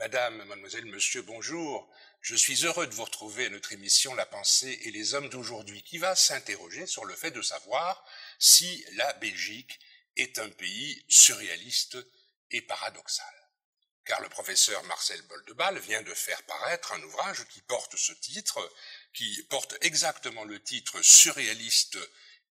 Madame, mademoiselle, monsieur, bonjour. Je suis heureux de vous retrouver à notre émission La pensée et les hommes d'aujourd'hui, qui va s'interroger sur le fait de savoir si la Belgique est un pays surréaliste et paradoxal. Car le professeur Marcel Boldebal vient de faire paraître un ouvrage qui porte ce titre, qui porte exactement le titre Surréaliste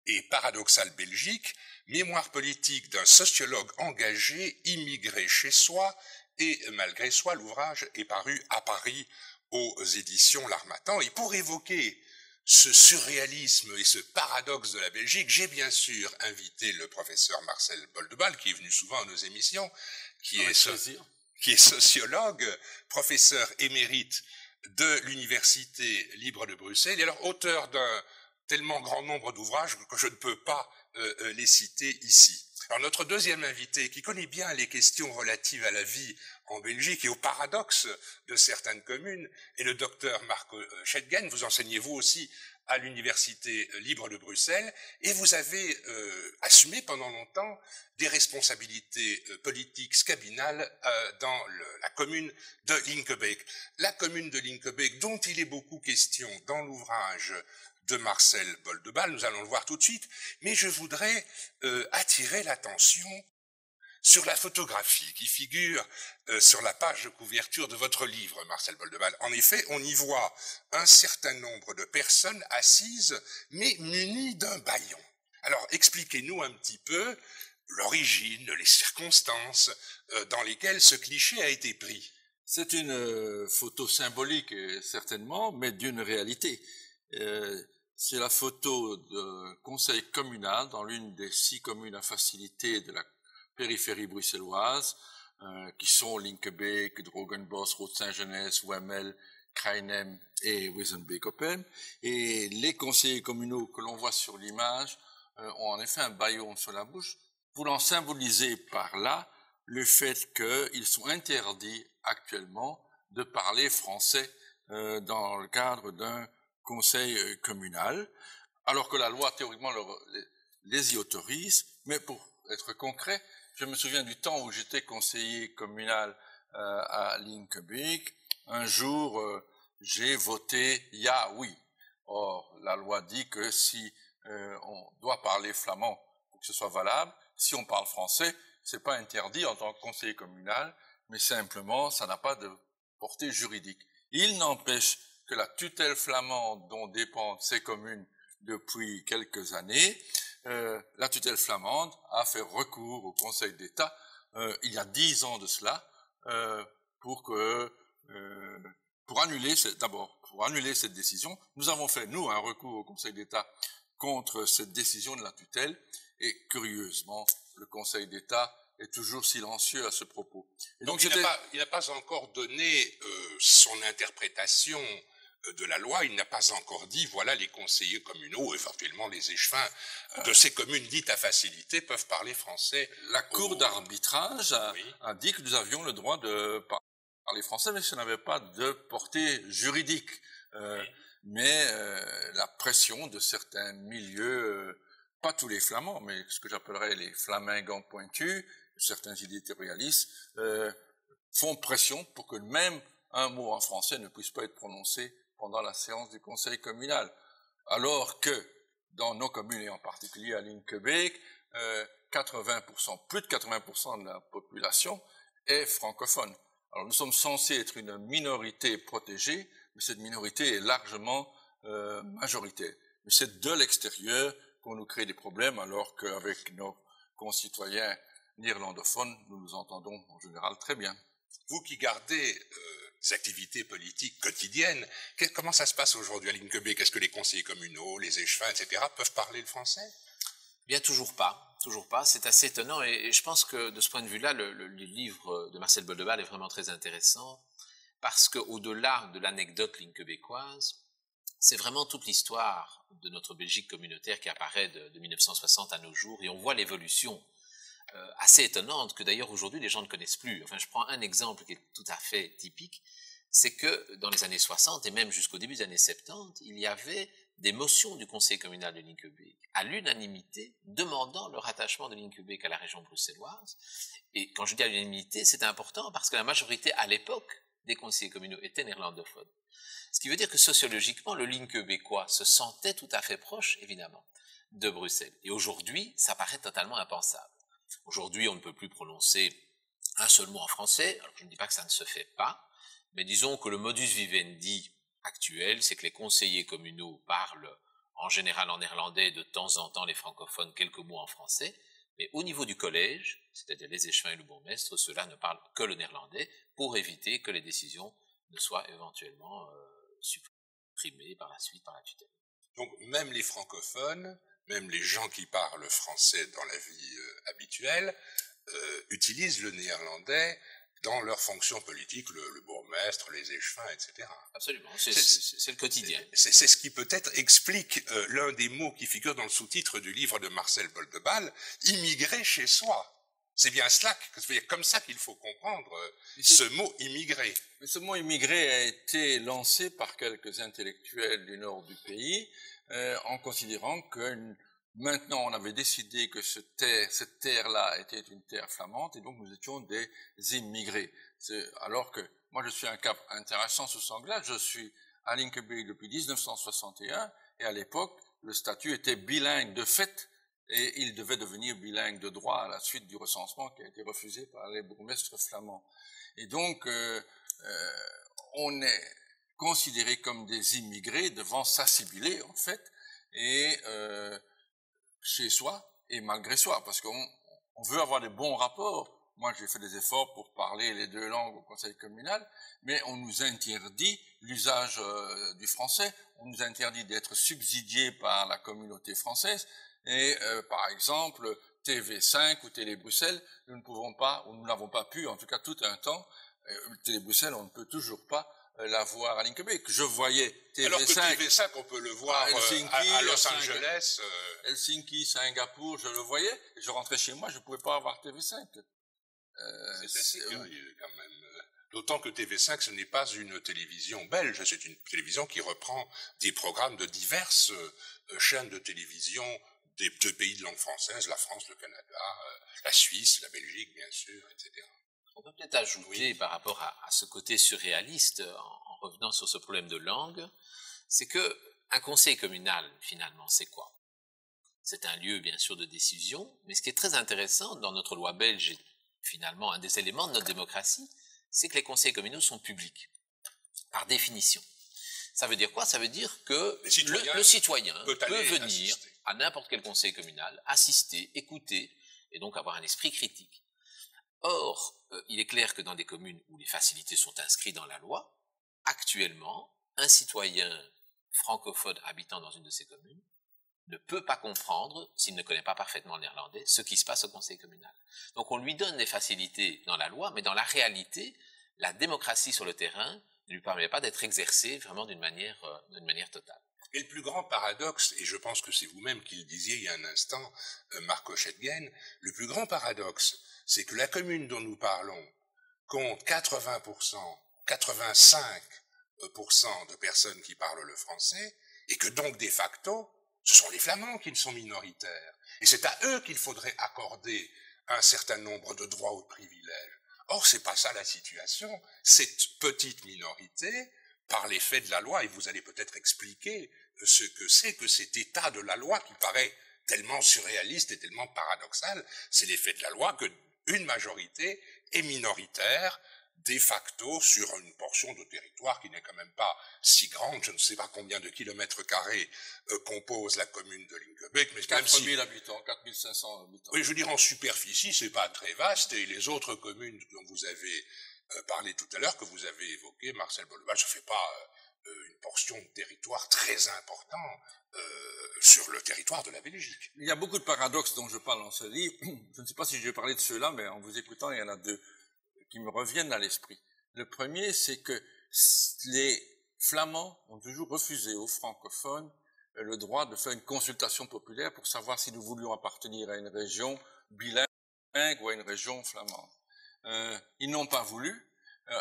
et paradoxal Belgique, mémoire politique d'un sociologue engagé, immigré chez soi, et malgré soi, l'ouvrage est paru à Paris aux éditions L'Harmattan. Et pour évoquer ce surréalisme et ce paradoxe de la Belgique, j'ai bien sûr invité le professeur Marcel Boldebal, qui est venu souvent à nos émissions, qui est sociologue, professeur émérite de l'Université libre de Bruxelles, et alors auteur d'un tellement grand nombre d'ouvrages que je ne peux pas les citer ici. Alors notre deuxième invité, qui connaît bien les questions relatives à la vie en Belgique et au paradoxe de certaines communes, est le docteur Marc Schettgen. Vous enseignez vous aussi à l'Université libre de Bruxelles, et vous avez assumé pendant longtemps des responsabilités politiques scabinales dans la commune de Linkebeek. La commune de Linkebeek, dont il est beaucoup question dans l'ouvrage de Marcel Boldebal, nous allons le voir tout de suite, mais je voudrais attirer l'attention sur la photographie qui figure sur la page de couverture de votre livre, Marcel Boldebal. En effet, on y voit un certain nombre de personnes assises, mais munies d'un bâillon. Alors, expliquez-nous un petit peu l'origine, les circonstances dans lesquelles ce cliché a été pris. C'est une photo symbolique, certainement, mais d'une réalité. C'est la photo d'un conseil communal dans l'une des 6 communes à facilité de la périphérie bruxelloise, qui sont Linkebeek, Drogenbos, Rood-Saint-Genès, Wemmel, Krainem et Wezenbeek-Oppem. Et les conseillers communaux que l'on voit sur l'image ont en effet un bâillon sur la bouche, voulant symboliser par là le fait qu'ils sont interdits actuellement de parler français dans le cadre d'un conseil communal, alors que la loi théoriquement les y autorise. Mais pour être concret, je me souviens du temps où j'étais conseiller communal à Linkebeek. Un jour, j'ai voté « ya » oui. Or, la loi dit que si on doit parler flamand pour que ce soit valable, si on parle français, c'est pas interdit en tant que conseiller communal, mais simplement, ça n'a pas de portée juridique. Il n'empêche que la tutelle flamande dont dépendent ces communes depuis quelques années, la tutelle flamande a fait recours au Conseil d'État il y a 10 ans de cela pour annuler cette décision. Nous avons fait, nous, un recours au Conseil d'État contre cette décision de la tutelle, et curieusement, le Conseil d'État est toujours silencieux à ce propos. Et donc il n'a pas encore donné son interprétation de la loi, il n'a pas encore dit, voilà, les conseillers communaux, éventuellement les échevins de ces communes dites à facilité peuvent parler français. La Cour d'arbitrage a dit que nous avions le droit de parler français, mais ça n'avait pas de portée juridique. Mais la pression de certains milieux, pas tous les flamands, mais ce que j'appellerais les flamingants pointus, certains éditorialistes, font pression pour que même un mot en français ne puisse pas être prononcé pendant la séance du conseil communal. Alors que dans nos communes, et en particulier à Linkebeek, plus de 80% de la population est francophone. Alors nous sommes censés être une minorité protégée, mais cette minorité est largement majoritaire. Mais c'est de l'extérieur qu'on nous crée des problèmes, alors qu'avec nos concitoyens néerlandophones, nous nous entendons en général très bien. Vous qui gardez des activités politiques quotidiennes, comment ça se passe aujourd'hui à Linkebeek? Est-ce que les conseillers communaux, les échevins, etc. peuvent parler le français? Bien, toujours pas. C'est assez étonnant, et je pense que de ce point de vue-là, le livre de Marcel Boldebal est vraiment très intéressant, parce qu'au-delà de l'anecdote linkebeekoise, c'est vraiment toute l'histoire de notre Belgique communautaire qui apparaît de 1960 à nos jours, et on voit l'évolution assez étonnante que d'ailleurs aujourd'hui les gens ne connaissent plus. Enfin, je prends un exemple qui est tout à fait typique, c'est que dans les années 60 et même jusqu'au début des années 70, il y avait des motions du conseil communal de Linkebeek à l'unanimité demandant le rattachement de Linkebeek à la région bruxelloise. Et quand je dis à l'unanimité, c'est important parce que la majorité à l'époque des conseillers communaux étaient néerlandophones. Ce qui veut dire que sociologiquement, le Linkebeekois se sentait tout à fait proche, évidemment, de Bruxelles. Et aujourd'hui, ça paraît totalement impensable. Aujourd'hui, on ne peut plus prononcer un seul mot en français. Alors, je ne dis pas que ça ne se fait pas, mais disons que le modus vivendi actuel, c'est que les conseillers communaux parlent en général en néerlandais, de temps en temps les francophones quelques mots en français, mais au niveau du collège, c'est-à-dire les échevins et le bourgmestre, ceux-là ne parlent que le néerlandais pour éviter que les décisions ne soient éventuellement supprimées par la suite par la tutelle. Donc même les francophones, même les gens qui parlent français dans la vie habituelle, utilisent le néerlandais dans leurs fonctions politiques, le bourgmestre, les échevins, etc. Absolument, c'est le quotidien. C'est ce qui peut-être explique l'un des mots qui figure dans le sous-titre du livre de Marcel Boldebal, « Immigrer chez soi ». C'est bien cela, c'est comme ça qu'il faut comprendre ce mot « immigré ». Mais ce mot « immigré » a été lancé par quelques intellectuels du nord du pays en considérant que maintenant on avait décidé que cette terre-là était une terre flamande et donc nous étions des immigrés. Alors que moi je suis un cas intéressant sous ce angle-là, je suis à Linkebeek depuis 1961 et à l'époque le statut était bilingue de fait et il devait devenir bilingue de droit à la suite du recensement qui a été refusé par les bourgmestres flamands. Et donc on est considérés comme des immigrés devant s'assimiler en fait et chez soi et malgré soi, parce qu'on veut avoir des bons rapports. Moi, j'ai fait des efforts pour parler les deux langues au conseil communal, mais on nous interdit l'usage du français, on nous interdit d'être subsidiés par la communauté française, et par exemple, TV5 ou Télé Bruxelles, nous ne pouvons pas, ou nous n'avons pas pu, en tout cas tout un temps, Télé Bruxelles, on ne peut toujours pas la voir à Linkebeek. Je voyais TV5. Alors que TV5, on peut le voir à Los Angeles. Helsinki, Singapour, je le voyais. Et je rentrais chez moi, je ne pouvais pas avoir TV5. C'est assez curieux quand même. D'autant que TV5, ce n'est pas une télévision belge, c'est une télévision qui reprend des programmes de diverses chaînes de télévision des deux pays de langue française, la France, le Canada, la Suisse, la Belgique, bien sûr, etc. On peut peut-être ajouter par rapport à ce côté surréaliste, en revenant sur ce problème de langue, c'est que un conseil communal, finalement, c'est quoi? C'est un lieu, bien sûr, de décision, mais ce qui est très intéressant dans notre loi belge, et finalement un des éléments de notre démocratie, c'est que les conseils communaux sont publics, par définition. Ça veut dire quoi? Ça veut dire que le citoyen peut venir à n'importe quel conseil communal, assister, écouter, et donc avoir un esprit critique. Or, il est clair que dans des communes où les facilités sont inscrites dans la loi, actuellement, un citoyen francophone habitant dans une de ces communes ne peut pas comprendre, s'il ne connaît pas parfaitement le néerlandais, ce qui se passe au conseil communal. Donc on lui donne des facilités dans la loi, mais dans la réalité, la démocratie sur le terrain ne lui permet pas d'être exercée vraiment d'une manière totale. Et le plus grand paradoxe, et je pense que c'est vous-même qui le disiez il y a un instant, Marco Schettgen, le plus grand paradoxe, c'est que la commune dont nous parlons compte 80%, 85% de personnes qui parlent le français, et que donc de facto, ce sont les Flamands qui sont minoritaires. Et c'est à eux qu'il faudrait accorder un certain nombre de droits ou de privilèges. Or, c'est pas ça la situation. Cette petite minorité, par l'effet de la loi, et vous allez peut-être expliquer ce que c'est que cet état de la loi qui paraît tellement surréaliste et tellement paradoxal, c'est l'effet de la loi que une majorité est minoritaire de facto sur une portion de territoire qui n'est quand même pas si grande, je ne sais pas combien de kilomètres carrés compose la commune de Linkebeek, mais 4000 habitants, 4500 habitants. Oui, je veux dire en superficie, c'est pas très vaste, et les autres communes dont vous avez parlé tout à l'heure, que vous avez évoqué, Marcel Boldebal, ça fait pas une portion de territoire très important sur le territoire de la Belgique. Il y a beaucoup de paradoxes dont je parle dans ce livre. Je ne sais pas si je vais parler de ceux-là, mais en vous écoutant, il y en a deux qui me reviennent à l'esprit. Le premier, c'est que les Flamands ont toujours refusé aux francophones le droit de faire une consultation populaire pour savoir si nous voulions appartenir à une région bilingue ou à une région flamande. Ils n'ont pas voulu,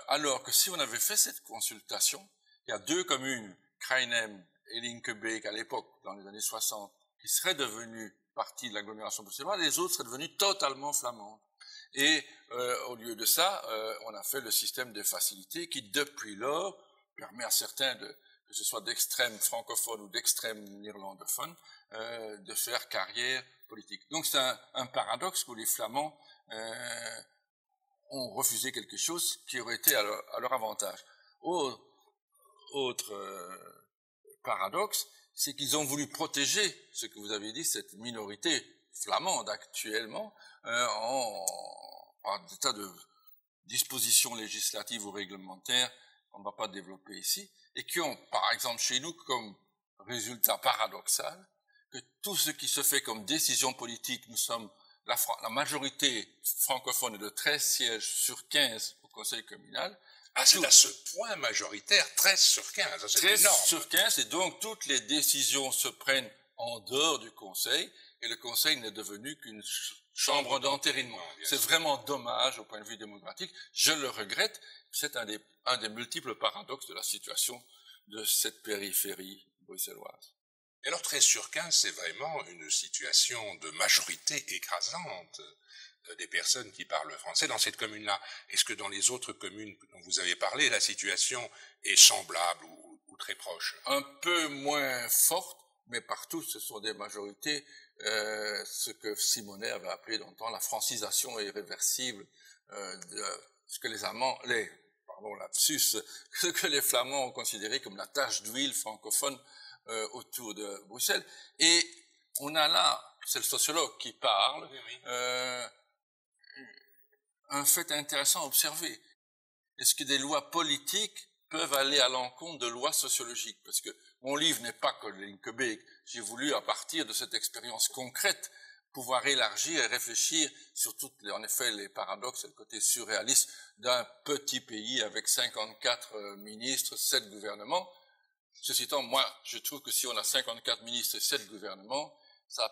alors que si on avait fait cette consultation, il y a deux communes, Krainem et Linkebeek à l'époque, dans les années 60, qui seraient devenues partie de l'agglomération bruxelloise, les autres seraient devenues totalement flamandes. Et au lieu de ça, on a fait le système de facilité qui, depuis lors, permet à certains, que ce soit d'extrême francophone ou d'extrême néerlandophone, de faire carrière politique. Donc c'est un paradoxe où les Flamands ont refusé quelque chose qui aurait été à leur avantage. Autre paradoxe, c'est qu'ils ont voulu protéger ce que vous avez dit, cette minorité flamande actuellement, par des tas de dispositions législatives ou réglementaires qu'on ne va pas développer ici, et qui ont, par exemple, chez nous, comme résultat paradoxal, que tout ce qui se fait comme décision politique, nous sommes la majorité francophone est de 13 sièges sur 15 au conseil communal. Ah, c'est à ce point majoritaire, 13 sur 15, c'est 13 énorme. sur 15, et donc toutes les décisions se prennent en dehors du conseil, et le conseil n'est devenu qu'une chambre d'entérinement. C'est vraiment dommage au point de vue démocratique, je le regrette, c'est un des multiples paradoxes de la situation de cette périphérie bruxelloise. Et alors 13 sur 15, c'est vraiment une situation de majorité écrasante des personnes qui parlent français dans cette commune-là. Est-ce que dans les autres communes dont vous avez parlé, la situation est semblable ou très proche? Un peu moins forte, mais partout ce sont des majorités, ce que Simonet avait appelé longtemps la francisation irréversible de ce que ce que les Flamands ont considéré comme la tache d'huile francophone autour de Bruxelles. Et on a là, c'est le sociologue qui parle, un fait intéressant à observer. Est-ce que des lois politiques peuvent aller à l'encontre de lois sociologiques? Parce que mon livre n'est pas que Linkebeek. J'ai voulu, à partir de cette expérience concrète, pouvoir élargir et réfléchir sur en effet, les paradoxes et le côté surréaliste d'un petit pays avec 54 ministres, 7 gouvernements. Ceci étant, moi, je trouve que si on a 54 ministres et 7 gouvernements, c'est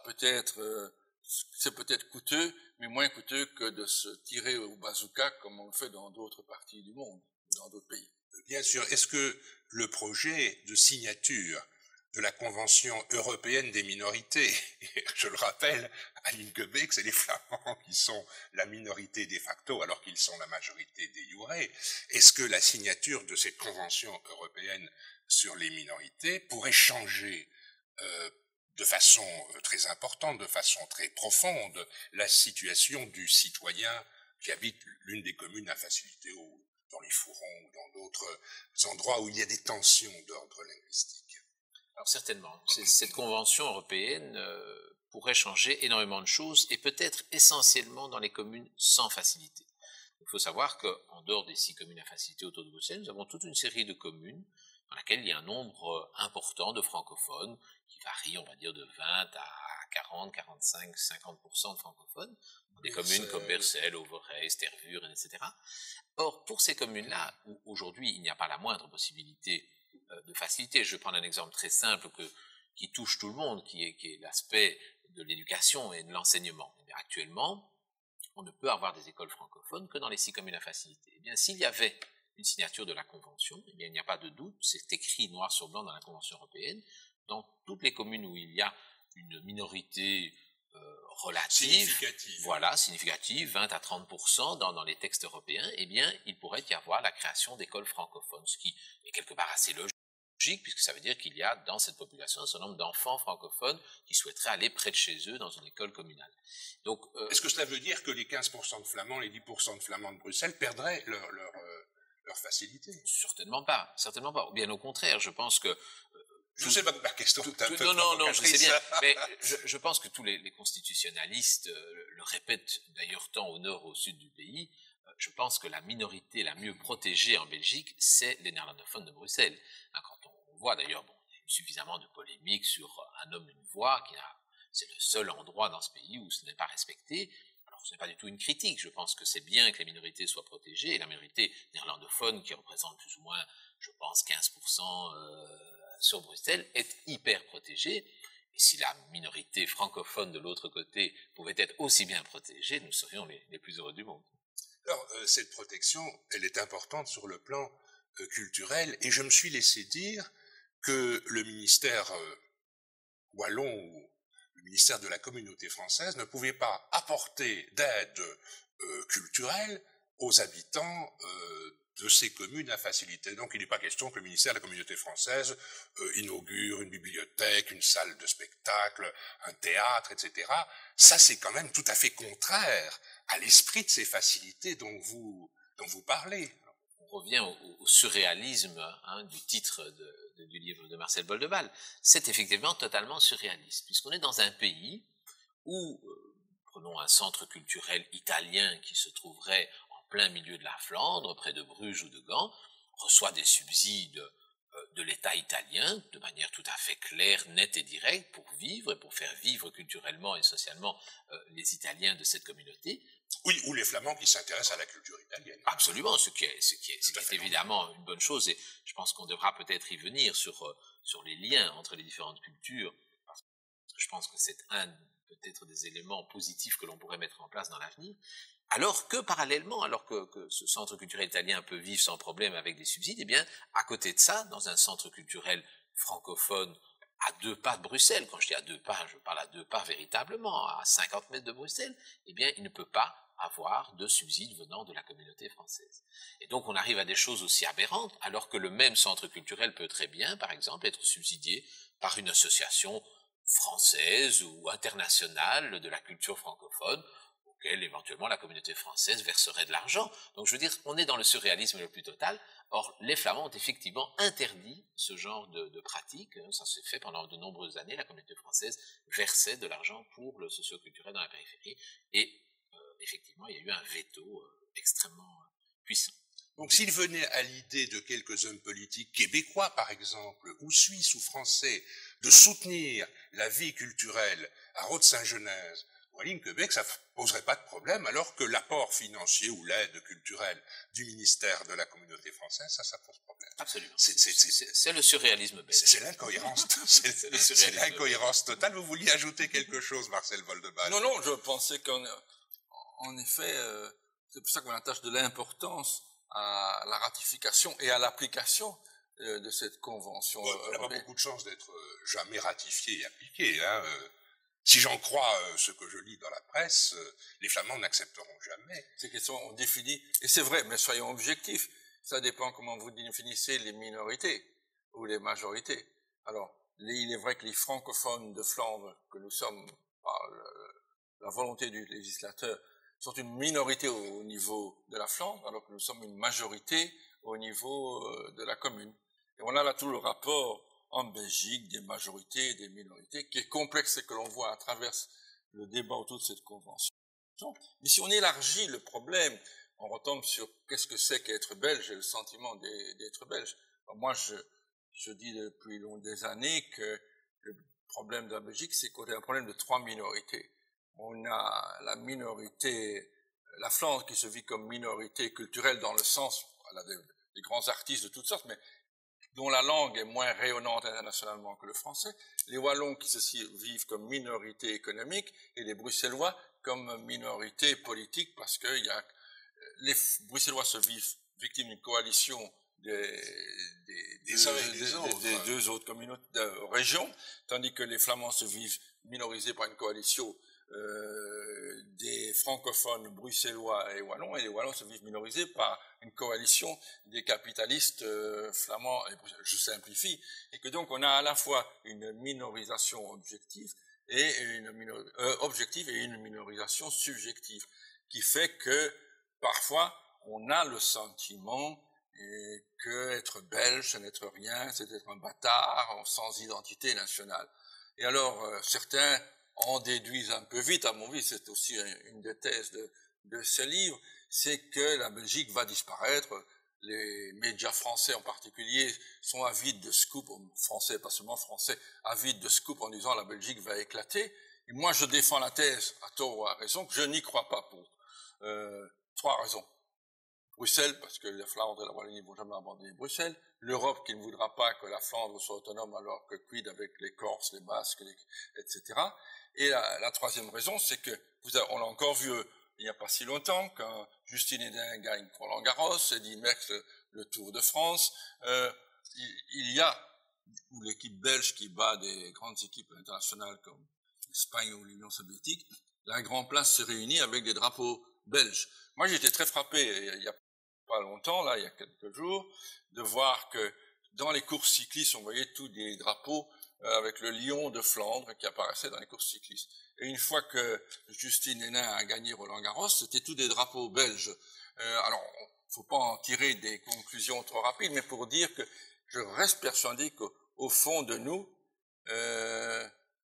peut-être coûteux, mais moins coûteux que de se tirer au bazooka comme on le fait dans d'autres parties du monde, dans d'autres pays. Bien sûr. Est-ce que le projet de signature de la Convention européenne des minorités, je le rappelle, à Linkebeek, c'est les Flamands qui sont la minorité de facto alors qu'ils sont la majorité de jure, est-ce que la signature de cette Convention européenne sur les minorités pourrait changer de façon très importante, de façon très profonde, la situation du citoyen qui habite l'une des communes à facilité ou dans les Fourrons ou dans d'autres endroits où il y a des tensions d'ordre linguistique? Alors certainement, cette convention européenne pourrait changer énormément de choses et peut-être essentiellement dans les communes sans facilité. Il faut savoir qu'en dehors des 6 communes à facilité autour de Bruxelles, nous avons toute une série de communes dans lesquelles il y a un nombre important de francophones qui varie, on va dire, de 20 à 40, 45, 50% de francophones, dans des communes comme Bercel, Overijse, Tervuren, etc. Or, pour ces communes-là, où aujourd'hui il n'y a pas la moindre possibilité de facilité, je vais prendre un exemple très simple qui touche tout le monde, qui est l'aspect de l'éducation et de l'enseignement. Actuellement, on ne peut avoir des écoles francophones que dans les 6 communes à facilité. Eh bien, s'il y avait une signature de la Convention, eh bien, il n'y a pas de doute, c'est écrit noir sur blanc dans la Convention européenne, dans toutes les communes où il y a une minorité relative, significative, 20 à 30% dans les textes européens, eh bien, il pourrait y avoir la création d'écoles francophones, ce qui est quelque part assez logique, puisque ça veut dire qu'il y a dans cette population un certain nombre d'enfants francophones qui souhaiteraient aller près de chez eux dans une école communale. Donc, est-ce que cela veut dire que les 15% de Flamands, les 10% de Flamands de Bruxelles perdraient leur facilité? Certainement pas, certainement pas. Bien au contraire, je pense que je sais pas que ma question est un peu non, je sais bien, mais je pense que tous les constitutionnalistes le répètent d'ailleurs tant au nord au sud du pays. Je pense que la minorité la mieux protégée en Belgique, c'est les néerlandophones de Bruxelles. Quand on voit d'ailleurs, il y a eu suffisamment de polémiques sur un homme, une voix, c'est le seul endroit dans ce pays où ce n'est pas respecté. Alors ce n'est pas du tout une critique, je pense que c'est bien que les minorités soient protégées, et la minorité néerlandophone, qui représente plus ou moins, je pense, 15% sur Bruxelles, est hyper protégée. Et si la minorité francophone de l'autre côté pouvait être aussi bien protégée, nous serions les plus heureux du monde. Alors, cette protection, elle est importante sur le plan culturel, et je me suis laissé dire que le ministère wallon ou le ministère de la communauté française ne pouvait pas apporter d'aide culturelle aux habitants de ces communes à faciliter. Donc il n'est pas question que le ministère de la communauté française inaugure une bibliothèque, une salle de spectacle, un théâtre, etc. Ça, c'est quand même tout à fait contraire à l'esprit de ces facilités dont vous parlez. On revient au surréalisme du titre du livre de Marcel Boldebal. C'est effectivement totalement surréaliste, puisqu'on est dans un pays où, prenons un centre culturel italien qui se trouverait en plein milieu de la Flandre, près de Bruges ou de Gand, reçoit des subsides de l'État italien de manière tout à fait claire, nette et directe pour vivre et pour faire vivre culturellement et socialement les Italiens de cette communauté. Oui, ou les Flamands qui s'intéressent à la culture italienne. Absolument, ce qui est évidemment une bonne chose, et je pense qu'on devra peut-être y venir sur les liens entre les différentes cultures, parce que je pense que c'est peut-être des éléments positifs que l'on pourrait mettre en place dans l'avenir, alors que parallèlement, alors que ce centre culturel italien peut vivre sans problème avec des subsides, eh bien, à côté de ça, dans un centre culturel francophone à 2 pas de Bruxelles, quand je dis à 2 pas, je parle à 2 pas véritablement, à 50 mètres de Bruxelles, eh bien, il ne peut pas avoir de subsides venant de la communauté française. Et donc, on arrive à des choses aussi aberrantes, alors que le même centre culturel peut très bien, par exemple, être subsidié par une association française ou internationale de la culture francophone, auquel éventuellement la communauté française verserait de l'argent. Donc je veux dire, on est dans le surréalisme le plus total. Or, les Flamands ont effectivement interdit ce genre de pratique. Ça s'est fait pendant de nombreuses années. La communauté française versait de l'argent pour le socio-culturel dans la périphérie. Et effectivement, il y a eu un veto extrêmement puissant. Donc s'il venait à l'idée de quelques hommes politiques québécois, par exemple, ou suisses ou français, de soutenir la vie culturelle à Rode-Saint-Genèse ou à Québec, ça ne poserait pas de problème, alors que l'apport financier ou l'aide culturelle du ministère de la communauté française, ça pose problème. Absolument. C'est le surréalisme belge. C'est l'incohérence, c'est l'incohérence totale. Vous vouliez ajouter quelque chose, Marcel Boldebal? Non, je pensais qu'en effet, c'est pour ça qu'on attache de l'importance à la ratification et à l'application de cette convention. Elle n'a pas beaucoup de chance d'être jamais ratifiée et appliquée. Si j'en crois ce que je lis dans la presse, les Flamands n'accepteront jamais. Ces questions ont défini, et c'est vrai, mais soyons objectifs, ça dépend comment vous définissez les minorités ou les majorités. Alors, il est vrai que les francophones de Flandre, que nous sommes par la volonté du législateur, sont une minorité au niveau de la Flandre, alors que nous sommes une majorité au niveau de la commune. Et on a là tout le rapport en Belgique des majorités et des minorités, qui est complexe et que l'on voit à travers le débat autour de cette convention. Mais si on élargit le problème, on retombe sur qu'est-ce que c'est qu'être belge et le sentiment d'être belge. Alors moi, je dis depuis des années que le problème de la Belgique, c'est qu'on a un problème de 3 minorités. On a la minorité, la Flandre qui se vit comme minorité culturelle dans le sens, elle a des grands artistes de toutes sortes, mais dont la langue est moins rayonnante internationalement que le français, les Wallons qui se vivent comme minorité économique et les Bruxellois comme minorité politique parce que les Bruxellois se vivent victimes d'une coalition des 2 autres communautés, régions, tandis que les Flamands se vivent minorisés par une coalition des francophones bruxellois et wallons, et les wallons se vivent minorisés par une coalition des capitalistes flamands, et je simplifie, et que donc on a à la fois une minorisation objective et une minorisation subjective, qui fait que parfois on a le sentiment que être belge, c'est n'être rien, c'est être un bâtard sans identité nationale. Et alors certains en déduisent un peu vite, à mon avis, c'est aussi une des thèses de ce livre, c'est que la Belgique va disparaître. Les médias français en particulier sont avides de scoop, français, pas seulement français, avides de scoop en disant la Belgique va éclater. Et moi, je défends la thèse, à tort ou à raison, que je n'y crois pas pour 3 raisons. Bruxelles, parce que la Flandre et la Wallonie ne vont jamais abandonner Bruxelles. L'Europe qui ne voudra pas que la Flandre soit autonome, alors que quid avec les Corses, les Basques, etc. Et la 3e raison, c'est que, on l'a encore vu il n'y a pas si longtemps, quand Justine Hédin gagne Roland Garros, Eddy Merckx le Tour de France, il y a ou l'équipe belge qui bat des grandes équipes internationales comme l'Espagne ou l'Union soviétique, la Grand Place se réunit avec des drapeaux belges. Moi, j'étais très frappé, il y a pas longtemps, là, il y a quelques jours, de voir que dans les courses cyclistes, on voyait tous des drapeaux avec le lion de Flandre qui apparaissait dans les courses cyclistes. Et une fois que Justine Henin a gagné Roland-Garros, c'était tous des drapeaux belges. Alors, il ne faut pas en tirer des conclusions trop rapides, mais pour dire que je reste persuadé qu'au fond de nous,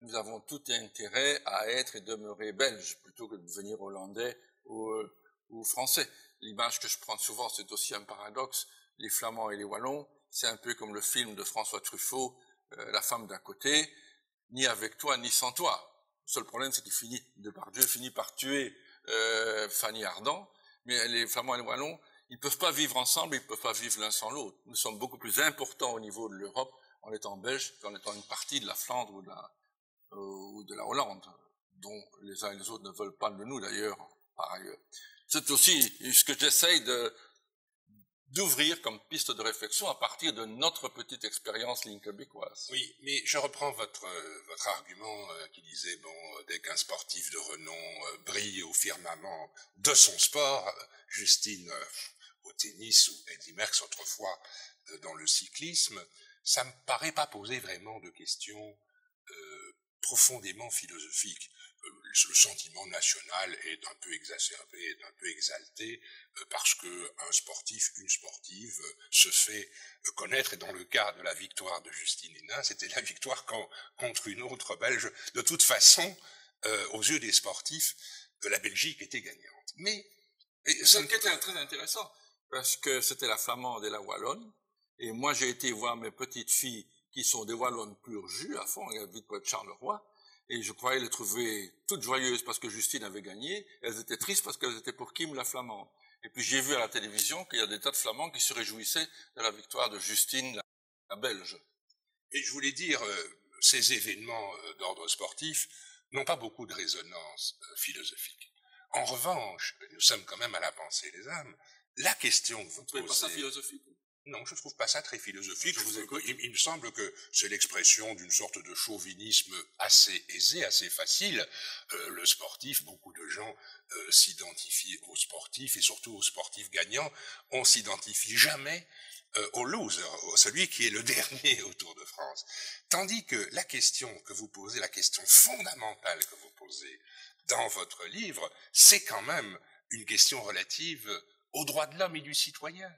nous avons tout intérêt à être et demeurer belges plutôt que de devenir hollandais ou français. L'image que je prends souvent, c'est aussi un paradoxe. Les Flamands et les Wallons, c'est un peu comme le film de François Truffaut, La femme d'à côté, ni avec toi, ni sans toi. Le seul problème, c'est Depardieu finit par tuer Fanny Ardant, mais les Flamands et les Wallons, ils ne peuvent pas vivre ensemble, ils ne peuvent pas vivre l'un sans l'autre. Nous sommes beaucoup plus importants au niveau de l'Europe en étant belges qu'en étant une partie de la Flandre ou de la Hollande, dont les uns et les autres ne veulent pas de nous d'ailleurs, par ailleurs. C'est aussi ce que j'essaye d'ouvrir comme piste de réflexion à partir de notre petite expérience linquebécoise. Oui, mais je reprends votre argument qui disait, bon, dès qu'un sportif de renom brille au firmament de son sport, Justine au tennis ou Eddy Merckx autrefois dans le cyclisme, ça me paraît pas poser vraiment de questions profondément philosophiques. Le sentiment national est un peu exacerbé, est un peu exalté, parce que un sportif, une sportive se fait connaître, et dans le cas de la victoire de Justine Henin, c'était la victoire contre une autre Belge. De toute façon, aux yeux des sportifs, la Belgique était gagnante. Mais ça était très intéressant, parce que c'était la Flamande et la Wallonne, et moi j'ai été voir mes petites filles qui sont des Wallonnes pur jus, à fond, elles habitent près de Charleroi, et je croyais les trouver toutes joyeuses parce que Justine avait gagné. Elles étaient tristes parce qu'elles étaient pour Kim la Flamande. Et puis j'ai vu à la télévision qu'il y a des tas de Flamands qui se réjouissaient de la victoire de Justine la Belge. Et je voulais dire, ces événements d'ordre sportif n'ont pas beaucoup de résonance philosophique. En revanche, nous sommes quand même à la pensée des âmes. La question que vous posez... Vous trouvez pas ça philosophique? Non, je trouve pas ça très philosophique. Je vous écoute. Il me semble que c'est l'expression d'une sorte de chauvinisme assez aisé, assez facile. Le sportif, beaucoup de gens s'identifient aux sportifs, et surtout aux sportifs gagnants. On s'identifie jamais au loser, celui qui est le dernier au Tour de France. Tandis que la question que vous posez, la question fondamentale que vous posez dans votre livre, c'est quand même une question relative aux droits de l'homme et du citoyen.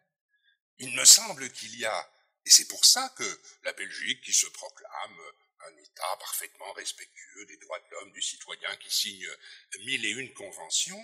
Il me semble qu'il y a, et c'est pour ça que la Belgique, qui se proclame un État parfaitement respectueux des droits de l'homme, du citoyen, qui signe 1001 conventions,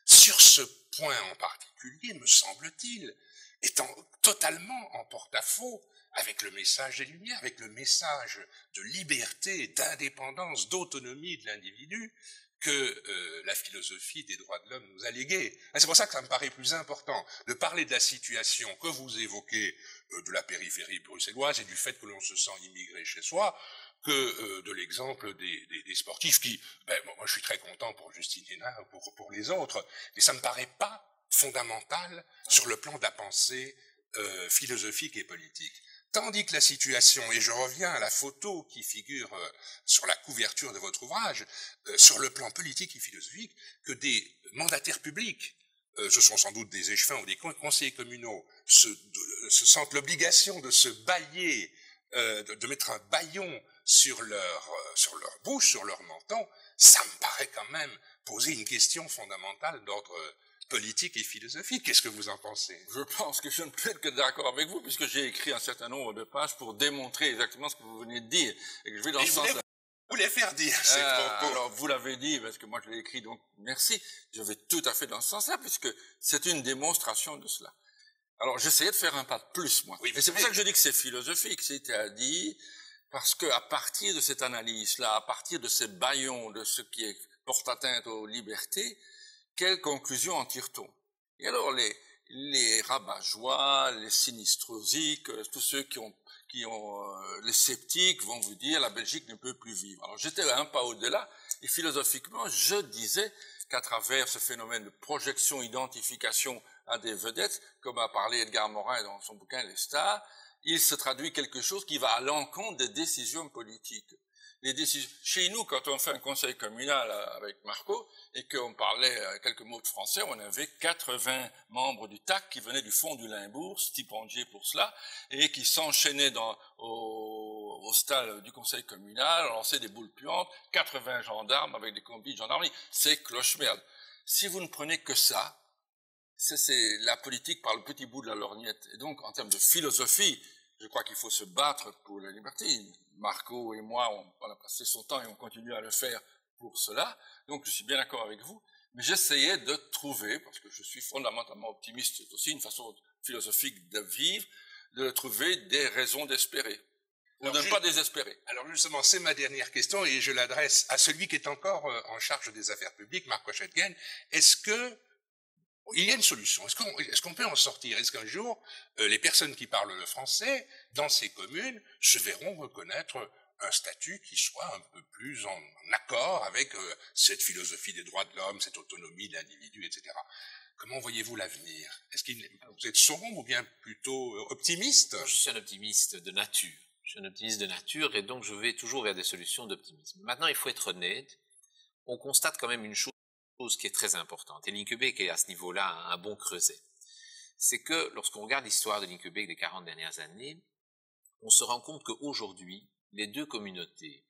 sur ce point en particulier, me semble-t-il, étant totalement en porte-à-faux avec le message des Lumières, avec le message de liberté, d'indépendance, d'autonomie de l'individu, que la philosophie des droits de l'homme nous a légué. C'est pour ça que ça me paraît plus important de parler de la situation que vous évoquez de la périphérie bruxelloise et du fait que l'on se sent immigré chez soi, que de l'exemple des sportifs qui, moi je suis très content pour Justine Henin, pour les autres, mais ça me paraît pas fondamental sur le plan de la pensée philosophique et politique. Tandis que la situation, et je reviens à la photo qui figure sur la couverture de votre ouvrage, sur le plan politique et philosophique, que des mandataires publics, ce sont sans doute des échevins ou des conseillers communaux, se sentent l'obligation de se bâiller, de mettre un bâillon sur leur bouche, sur leur menton, ça me paraît quand même poser une question fondamentale d'ordre politique et philosophique. Qu'est-ce que vous en pensez? Je pense que je ne peux être que d'accord avec vous, puisque j'ai écrit un certain nombre de pages pour démontrer exactement ce que vous venez de dire. Et que je vais dans ce sens-là. Vous les faire dire ces propos. Alors, vous l'avez dit, parce que moi je l'ai écrit, donc merci. Je vais tout à fait dans ce sens-là, puisque c'est une démonstration de cela. Alors, j'essayais de faire un pas de plus, moi. Oui, et c'est pour ça que je dis que c'est philosophique, c'est-à-dire, parce que à partir de cette analyse-là, à partir de ces bâillons, de ce qui porte atteinte aux libertés, quelle conclusion en tire-t-on? Et alors, les rabat-joie, les sinistrosiques, tous ceux qui ont les sceptiques vont vous dire la Belgique ne peut plus vivre. Alors, j'étais un pas au-delà, et philosophiquement, je disais qu'à travers ce phénomène de projection, identification à des vedettes, comme a parlé Edgar Morin dans son bouquin Les Stars, il se traduit quelque chose qui va à l'encontre des décisions politiques. Les décisions. Chez nous, quand on fait un conseil communal avec Marco et qu'on parlait quelques mots de français, on avait 80 membres du TAC qui venaient du fond du Limbourg, stipendiés pour cela, et qui s'enchaînaient au stade du conseil communal, lançaient des boules puantes, 80 gendarmes avec des combis de gendarmerie. C'est cloche-merde. Si vous ne prenez que ça, c'est la politique par le petit bout de la lorgnette. Et donc, en termes de philosophie, je crois qu'il faut se battre pour la liberté. Marco et moi, on a passé son temps et on continue à le faire pour cela. Donc, je suis bien d'accord avec vous. Mais j'essayais de trouver, parce que je suis fondamentalement optimiste, c'est aussi une façon philosophique de vivre, de trouver des raisons d'espérer. Ou de ne pas désespérer. Alors justement, c'est ma dernière question et je l'adresse à celui qui est encore en charge des affaires publiques, Marco Schettgen. Est-ce que il y a une solution? Est-ce qu'on peut en sortir? Est-ce qu'un jour, les personnes qui parlent le français dans ces communes se verront reconnaître un statut qui soit un peu plus en accord avec cette philosophie des droits de l'homme, cette autonomie de l'individu, etc. Comment voyez-vous l'avenir? Est-ce que vous êtes sombre ou bien plutôt optimiste? Je suis un optimiste de nature. Je suis un optimiste de nature et donc je vais toujours vers des solutions d'optimisme. Maintenant, il faut être honnête. On constate quand même une chose qui est très importante. Et l'Incubec est à ce niveau-là un bon creuset. C'est que lorsqu'on regarde l'histoire de l'Incubec des 40 dernières années, on se rend compte qu'aujourd'hui, les deux communautés,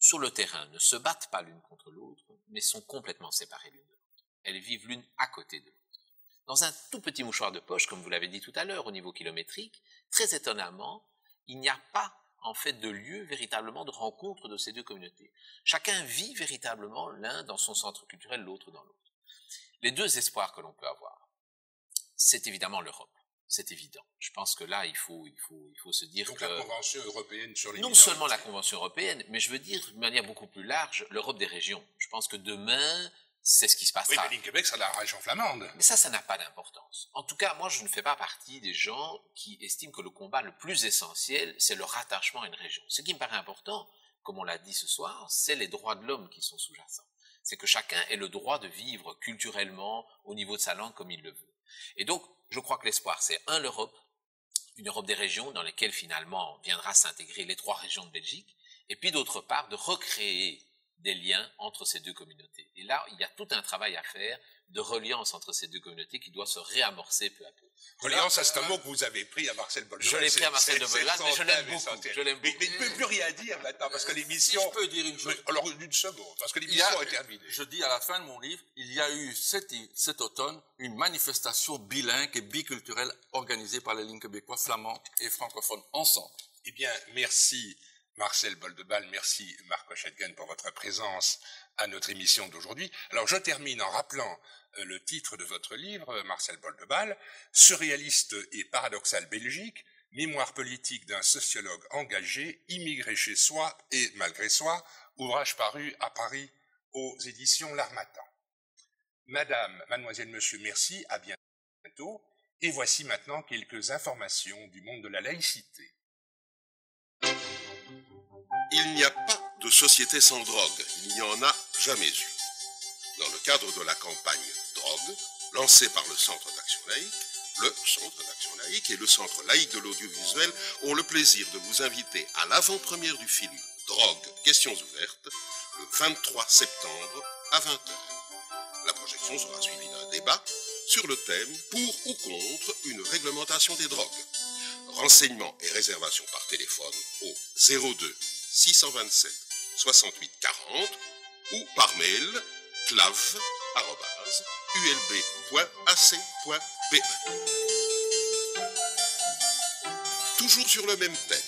sur le terrain, ne se battent pas l'une contre l'autre, mais sont complètement séparées l'une de l'autre. Elles vivent l'une à côté de l'autre. Dans un tout petit mouchoir de poche, comme vous l'avez dit tout à l'heure, au niveau kilométrique, très étonnamment, il n'y a pas en fait de lieu véritablement de rencontre de ces deux communautés. Chacun vit véritablement l'un dans son centre culturel, l'autre dans l'autre. Les deux espoirs que l'on peut avoir, c'est évidemment l'Europe. C'est évident. Je pense que là, il faut se dire donc que... la Convention européenne sur les non minorités. seulement la Convention européenne, mais je veux dire de manière beaucoup plus large, l'Europe des régions. Je pense que demain, c'est ce qui se passera. Oui, mais l'Incubec, c'est la région flamande. Mais ça n'a pas d'importance. En tout cas, moi, je ne fais pas partie des gens qui estiment que le combat le plus essentiel, c'est le rattachement à une région. Ce qui me paraît important, comme on l'a dit ce soir, c'est les droits de l'homme qui sont sous-jacents. C'est que chacun ait le droit de vivre culturellement au niveau de sa langue comme il le veut. Et donc, je crois que l'espoir, c'est l'Europe, une Europe des régions dans lesquelles finalement viendra s'intégrer les 3 régions de Belgique, et puis d'autre part, de recréer des liens entre ces deux communautés. Et là, il y a tout un travail à faire de reliance entre ces deux communautés qui doit se réamorcer peu à peu. Reliance, c'est un mot que vous avez pris à Marcel Boldeval. Je l'ai pris à Marcel Boldeval, mais je l'aime beaucoup. Mais il ne peut plus rien dire maintenant, parce que l'émission... Si je peux dire une chose. Alors, une seconde, parce que l'émission est terminée. Je dis à la fin de mon livre, il y a eu cet automne une manifestation bilingue et biculturelle organisée par les lignes québécois, flamands et francophones ensemble. Eh bien, merci Marcel Boldeval, merci Marco Schettgen pour votre présence à notre émission d'aujourd'hui. Alors, je termine en rappelant le titre de votre livre, Marcel Boldeval, Surréaliste et paradoxale Belgique, mémoire politique d'un sociologue engagé, immigré chez soi et malgré soi, ouvrage paru à Paris aux éditions L'Harmattan. Madame, mademoiselle, monsieur, merci, à bientôt. Et voici maintenant quelques informations du monde de la laïcité. Il n'y a pas de société sans drogue, il n'y en a jamais eu. Dans le cadre de la campagne Drogue, lancée par le Centre d'Action Laïque, le Centre d'Action Laïque et le Centre Laïque de l'Audiovisuel ont le plaisir de vous inviter à l'avant-première du film Drogue, questions ouvertes, le 23 septembre à 20h. La projection sera suivie d'un débat sur le thème « Pour ou contre une réglementation des drogues ». Renseignements et réservations par téléphone au 02 627 68 40 ou par mail clav@ulb.ac.be. Toujours sur le même thème,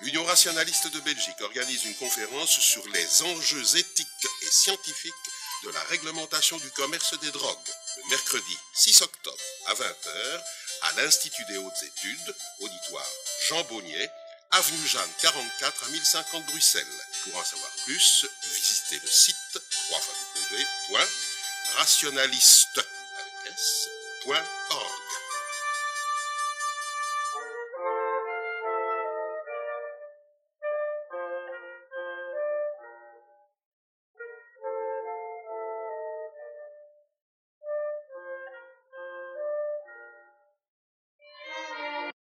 l'Union rationaliste de Belgique organise une conférence sur les enjeux éthiques et scientifiques de la réglementation du commerce des drogues, le mercredi 6 octobre à 20h à l'Institut des Hautes Études, auditoire Jean Bonnier, avenue Jeanne 44 à 1050 Bruxelles. Pour en savoir plus, visitez le site www.rationaliste.org.